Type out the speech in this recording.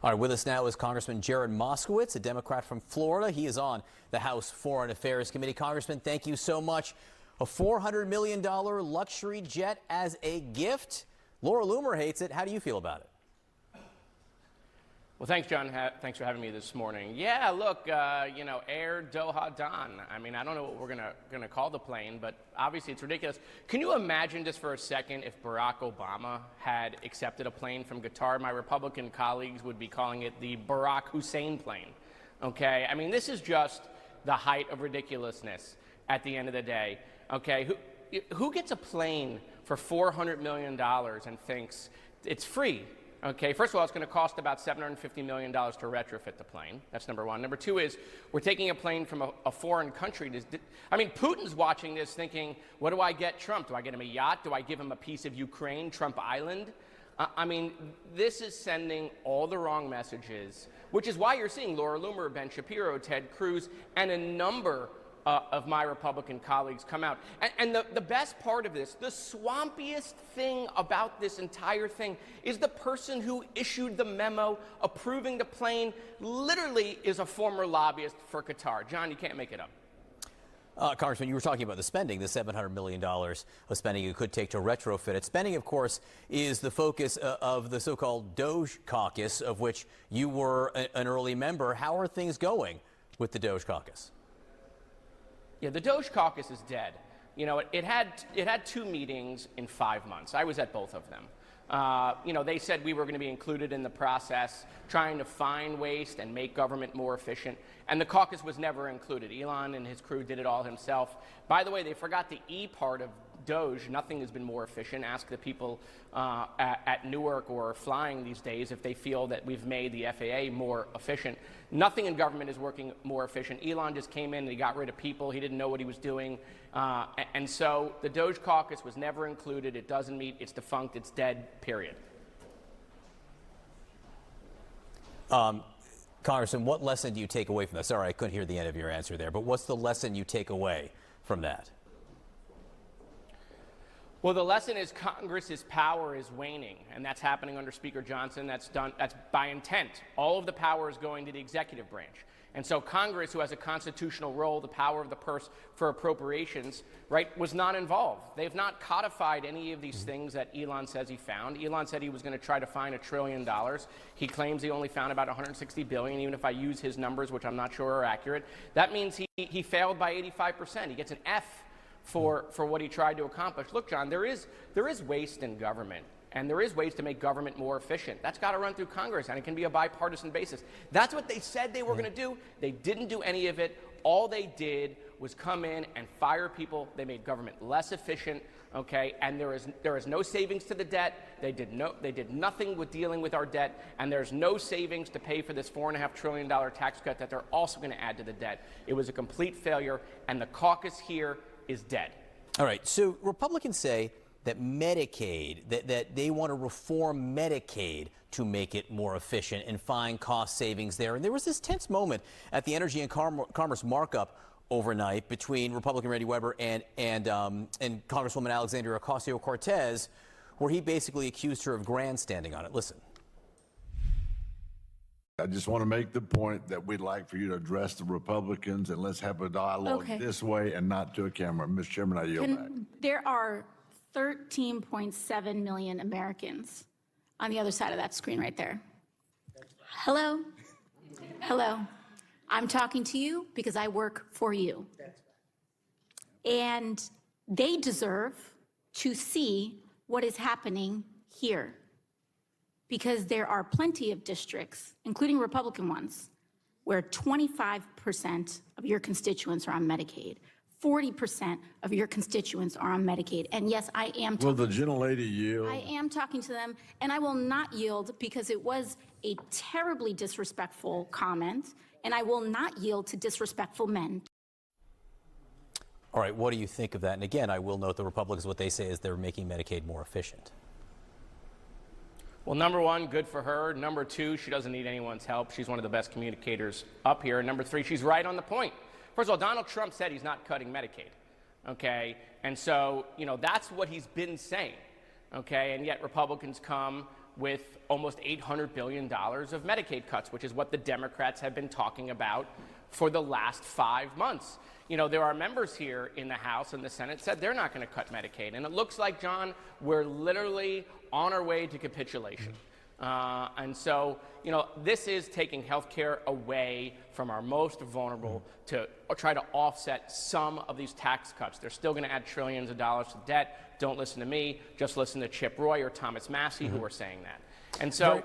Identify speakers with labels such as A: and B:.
A: All right, with us now is Congressman Jared Moskowitz, a Democrat from Florida. He is on the House Foreign Affairs Committee. Congressman, thank you so much. A $400 million luxury jet as a gift. Laura Loomer hates it. How do you feel about it?
B: Well, thanks, John. Thanks for having me this morning. Yeah, look, Air Doha Don. I mean, I don't know what we're gonna call the plane, but obviously it's ridiculous. Can you imagine just for a second if Barack Obama had accepted a plane from Qatar? My Republican colleagues would be calling it the Barack Hussein plane. Okay, I mean, this is just the height of ridiculousness at the end of the day. Okay, who gets a plane for $400 million and thinks it's free? Okay, first of all, it's going to cost about $750 million to retrofit the plane. That's number one. Number two is we're taking a plane from a foreign country. I mean, Putin's watching this thinking, what do I get Trump? Do I get him a yacht? Do I give him a piece of Ukraine, Trump Island? I mean, this is sending all the wrong messages, which is why you're seeing Laura Loomer, Ben Shapiro, Ted Cruz, and a number of my Republican colleagues come out. And the best part of this, the swampiest thing about this entire thing is the person who issued the memo approving the plane literally is a former lobbyist for Qatar. John, you can't make it up.
A: Congressman, you were talking about the spending, the $700 million of spending you could take to retrofit it. Spending, of course, is the focus of the so-called DOGE Caucus, of which you were an early member. How are things going with the DOGE Caucus?
B: Yeah, the DOGE Caucus is dead. You know, it had two meetings in 5 months. I was at both of them. They said we were going to be included in the process, trying to find waste and make government more efficient. And the caucus was never included. Elon and his crew did it all himself. By the way, they forgot the E part of DOGE. Nothing has been more efficient. Ask the people at Newark or flying these days if they feel that we've made the FAA more efficient. Nothing in government is working more efficient. Elon just came in and he got rid of people. He didn't know what he was doing. And so the DOGE caucus was never included. It doesn't meet. It's defunct. It's dead, period.
A: Congressman, what lesson do you take away from that? Sorry, I couldn't hear the end of your answer there, but what's the lesson you take away from that?
B: Well, the lesson is Congress's power is waning, and that's happening under Speaker Johnson. That's by intent. All of the power is going to the executive branch. And so Congress, who has a constitutional role, the power of the purse for appropriations, right, was not involved. They've not codified any of these things that Elon says he found. Elon said he was going to try to find $1 trillion. He claims he only found about $160 billion, even if I use his numbers, which I'm not sure are accurate. That means he failed by 85%. He gets an F for what he tried to accomplish. Look, John, there is waste in government, and there is ways to make government more efficient. That's got to run through Congress, and it can be a bipartisan basis. That's what they said they were going to do. They didn't do any of it. All they did was come in and fire people. They made government less efficient, okay? And there is no savings to the debt. They did nothing with dealing with our debt, and there's no savings to pay for this $4.5 trillion tax cut that they're also going to add to the debt. It was a complete failure, and the caucus here is dead.
A: All right, so Republicans say that Medicaid, that they want to reform Medicaid to make it more efficient and find cost savings there. And there was this tense moment at the Energy and Commerce markup overnight between Republican Randy Weber and Congresswoman Alexandria Ocasio-Cortez, where he basically accused her of grandstanding on it. Listen.
C: I just want to make the point that we'd like for you to address the Republicans, and let's have a dialogue this way and not to a camera. Mr. Chairman, I yield back.
D: There are 13.7 million Americans on the other side of that screen right there. Hello? Hello. I'm talking to you because I work for you. And they deserve to see what is happening here, because there are plenty of districts, including Republican ones, where 25% of your constituents are on Medicaid. 40% of your constituents are on Medicaid. And yes, I am talking.
C: Will the gentlelady yield?
D: I am talking to them, and I will not yield because it was a terribly disrespectful comment, and I will not yield to disrespectful men.
A: All right, what do you think of that? And again, I will note the Republicans, what they say is they're making Medicaid more efficient.
B: Well, number one, good for her. Number two, she doesn't need anyone's help. She's one of the best communicators up here. And number three, she's right on the point. First of all, Donald Trump said he's not cutting Medicaid, okay? And so, that's what he's been saying, okay? And yet Republicans come with almost $800 billion of Medicaid cuts, which is what the Democrats have been talking about for the last 5 months. You know, there are members here in the House and the Senate said they're not going to cut Medicaid. And it looks like, John, we're literally on our way to capitulation. And so, you know, this is taking health care away from our most vulnerable to try to offset some of these tax cuts. They're still going to add trillions of dollars to debt. Don't listen to me. Just listen to Chip Roy or Thomas Massey, who are saying that. And so